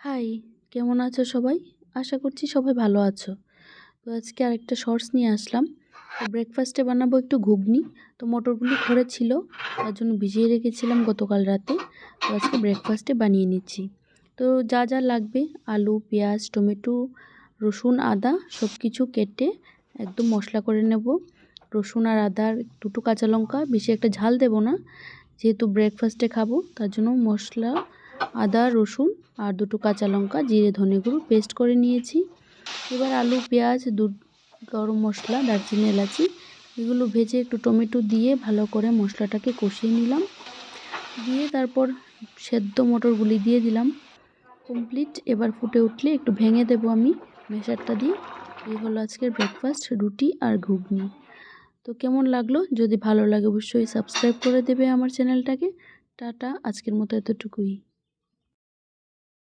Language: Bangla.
হাই, কেমন আছো সবাই? আশা করছি সবাই ভালো আছো। তো আজকে আরেকটা শর্টস নিয়ে আসলাম। তো ব্রেকফাস্টে বানাবো একটু ঘুগনি। তো মটরগুলো ঘরে ছিল, তার জন্য ভিজিয়ে রেখেছিলাম গতকাল রাতে। তো আজকে ব্রেকফাস্টে বানিয়ে নিচ্ছি। তো যা যা লাগবে আলু, পেঁয়াজ, টমেটো, রসুন, আদা সব কিছু কেটে একদম মশলা করে নেব। রসুন আর আদার দুটো কাঁচা লঙ্কা, বেশি একটা ঝাল দেব না, যেহেতু ব্রেকফাস্টে খাবো তার জন্য মশলা আদা, রসুন আর দুটো কাঁচা লঙ্কা, জিরে, ধনে গুঁড়ো পেস্ট করে নিয়েছি। এবার আলু, পেঁয়াজ, গরম মশলা, দারচিনি, এলাচি এগুলো ভেজে একটু টমেটো দিয়ে ভালো করে মশলাটাকে কষিয়ে নিলাম। দিয়ে তারপর সেদ্ধ মটরগুলি দিয়ে দিলাম। কমপ্লিট। এবার ফুটে উঠলে একটু ভেঙে দেবো আমি মেশারটা দিয়ে। এই হলো আজকের ব্রেকফাস্ট, রুটি আর ঘুগনি। তো কেমন লাগলো? যদি ভালো লাগে অবশ্যই সাবস্ক্রাইব করে দেবে আমার চ্যানেলটাকে। টাটা, আজকের মতো এতটুকুই।